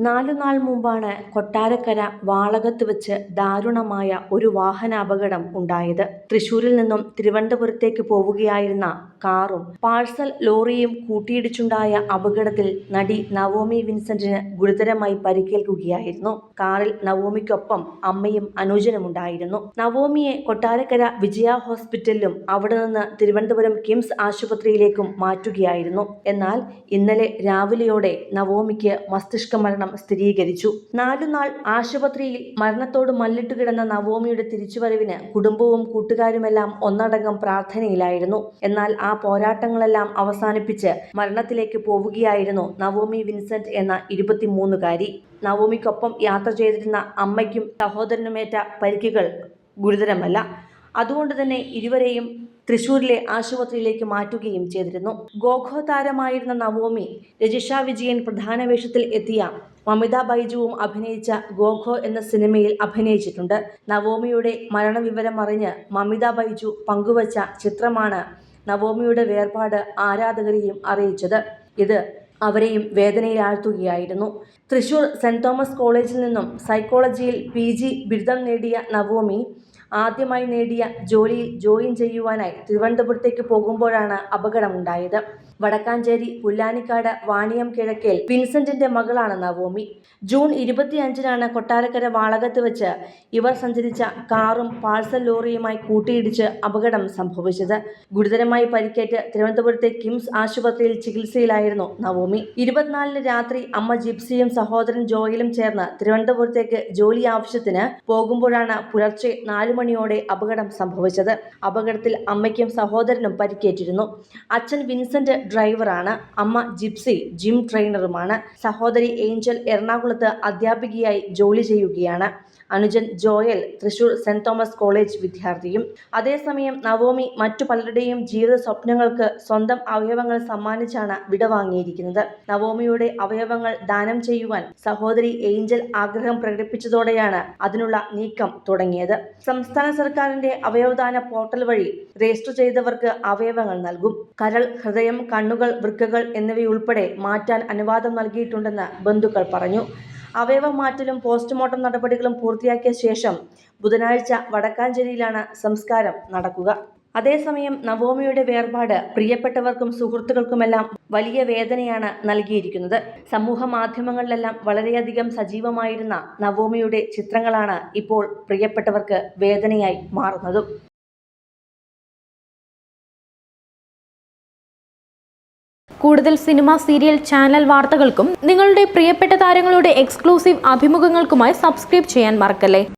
4 നാൾ മുമ്പാണ് കൊട്ടാരക്കര വാളകത്ത് വെച്ച് ദാരുണമായ ഒരു വാഹനാപകടം ഉണ്ടായത്. തൃശൂരിൽ നിന്നും തിരുവനന്തപുരത്തേക്ക് പോവുകയായിരുന്ന കാറും പാഴ്സൽ ലോറിയും കൂട്ടിയിടിച്ചുണ്ടായ അപകടത്തിൽ നടി നവോമി വിൻസെന്റിന് ഗുരുതരമായി പരിക്കേൽക്കുകയായിരുന്നു. കാറിൽ നവോമിക്കൊപ്പം അമ്മയും അനുജനുമുണ്ടായിരുന്നു. നവോമിയെ കൊട്ടാരക്കര വിജയ ഹോസ്പിറ്റലിലും അവിടെ നിന്ന് തിരുവനന്തപുരം കിംസ് ആശുപത്രിയിലേക്കും മാറ്റുകയായിരുന്നു. എന്നാൽ ഇന്നലെ രാവിലെയോടെ നവോമിക്ക് മസ്തിഷ്ക മരണം സ്ഥിരീകരിച്ചു. 4 നാൾ ആശുപത്രിയിൽ മരണത്തോട് മല്ലിട്ടുകിടന്ന നവോമിയുടെ തിരിച്ചുവരവിന് കുടുംബവും കൂട്ടുകാരുമെല്ലാം ഒന്നടങ്കം പ്രാർത്ഥനയിലായിരുന്നു. എന്നാൽ ആ പോരാട്ടങ്ങളെല്ലാം അവസാനിപ്പിച്ച് മരണത്തിലേക്ക് പോവുകയായിരുന്നു നവോമി വിൻസെന്റ് എന്ന 23-കാരി. നവോമിക്കൊപ്പം യാത്ര ചെയ്തിരുന്ന അമ്മയ്ക്കും സഹോദരനുമേറ്റ പരിക്കുകൾ ഗുരുതരമല്ല. അതുകൊണ്ട് തന്നെ ഇരുവരെയും തൃശൂരിലെ ആശുപത്രിയിലേക്ക് മാറ്റുകയും ചെയ്തിരുന്നു. ഗോഖോ താരമായിരുന്ന നവോമി രജിഷ വിജയൻ പ്രധാന വേഷത്തിൽ എത്തിയ മമിത ബൈജുവും അഭിനയിച്ച ഗോഖോ എന്ന സിനിമയിൽ അഭിനയിച്ചിട്ടുണ്ട്. നവോമിയുടെ മരണവിവരം അറിഞ്ഞ് മമിത ബൈജു പങ്കുവച്ച ചിത്രമാണ് നവോമിയുടെ വേർപാട് ആരാധകരെയും അറിയിച്ചത്. ഇത് അവരെയും വേദനയിലാഴ്ത്തുകയായിരുന്നു. തൃശൂർ സെന്റ് തോമസ് കോളേജിൽ നിന്നും സൈക്കോളജിയിൽ PG ബിരുദം നേടിയ നവോമി ആദ്യമായി നേടിയ ജോലിയിൽ ജോയിൻ ചെയ്യുവാനായി തിരുവനന്തപുരത്തേക്ക് പോകുമ്പോഴാണ് അപകടമുണ്ടായത്. വടക്കാഞ്ചേരി പുല്ലാനിക്കാട് വാണിയം കിഴക്കേൽ വിൻസെന്റിന്റെ മകളാണ് നവോമി. ജൂൺ 25-നാണ് കൊട്ടാരക്കര വാളകത്ത് വെച്ച് ഇവർ സഞ്ചരിച്ച കാറും പാഴ്സൽ ലോറിയുമായി കൂട്ടിയിടിച്ച് അപകടം സംഭവിച്ചത്. ഗുരുതരമായി പരിക്കേറ്റ് തിരുവനന്തപുരത്തെ കിംസ് ആശുപത്രിയിൽ ചികിത്സയിലായിരുന്നു നവോമി. 24-ന് രാത്രി അമ്മ ജിപ്സിയും സഹോദരൻ ജോയലും ചേർന്ന് തിരുവനന്തപുരത്തേക്ക് ജോലി ആവശ്യത്തിന് പോകുമ്പോഴാണ് പുലർച്ചെ 4 മണിയോടെ അപകടം സംഭവിച്ചത്. അപകടത്തിൽ അമ്മയ്ക്കും സഹോദരനും പരിക്കേറ്റിരുന്നു. അച്ഛൻ വിൻസെന്റ് ഡ്രൈവറാണ്. അമ്മ ജിപ്സി ജിം ട്രെയിനറുമാണ്. സഹോദരി ഏഞ്ചൽ എറണാകുളത്ത് അധ്യാപികയായി ജോലി ചെയ്യുകയാണ്. അനുജൻ Joel Thrissur saint Thomas college വിദ്യാർത്ഥിയും. അതേസമയം നവോമി മറ്റു പലരുടെയും ജീവിത സ്വപ്നങ്ങൾക്ക് സ്വന്തം അവയവങ്ങൾ സമ്മാനിച്ചാണ് വിടവാങ്ങിയിരിക്കുന്നത്. നവോമിയുടെ അവയവങ്ങൾ ദാനം ചെയ്യുവാൻ സഹോദരി ഏഞ്ചൽ ആഗ്രഹം പ്രകടിപ്പിച്ചതോടെയാണ് അതിനുള്ള നീക്കം തുടങ്ങിയത്. സംസ്ഥാന സർക്കാരിന്റെ അവയവദാന പോർട്ടൽ വഴി രജിസ്റ്റർ ചെയ്തവർക്ക് അവയവങ്ങൾ നൽകും. കരൾ, ഹൃദയം, കണ്ണുകൾ, വൃക്കകൾ എന്നിവയുൾപ്പെടെ മാറ്റാൻ അനുവാദം നൽകിയിട്ടുണ്ടെന്ന് ബന്ധുക്കൾ പറഞ്ഞു. അവയവം മാറ്റലും പോസ്റ്റ്മോർട്ടം നടപടികളും പൂർത്തിയാക്കിയ ശേഷം ബുധനാഴ്ച വടക്കാഞ്ചേരിയിലാണ് സംസ്കാരം നടക്കുക. അതേസമയം നവോമിയുടെ വേർപാട് പ്രിയപ്പെട്ടവർക്കും സുഹൃത്തുക്കൾക്കുമെല്ലാം വലിയ വേദനയാണ് നൽകിയിരിക്കുന്നത്. സമൂഹ മാധ്യമങ്ങളിലെല്ലാം വളരെയധികം സജീവമായിരുന്ന നവോമിയുടെ ചിത്രങ്ങളാണ് ഇപ്പോൾ പ്രിയപ്പെട്ടവർക്ക് വേദനയായി മാറുന്നതും. കൂടുതൽ സിനിമ, സീരിയൽ, ചാനൽ വാർത്തകൾക്കും നിങ്ങളുടെ പ്രിയപ്പെട്ട താരങ്ങളുടെ എക്സ്ക്ലൂസീവ് അഭിമുഖങ്ങൾക്കുമായി സബ്സ്ക്രൈബ് ചെയ്യാൻ മറക്കല്ലേ.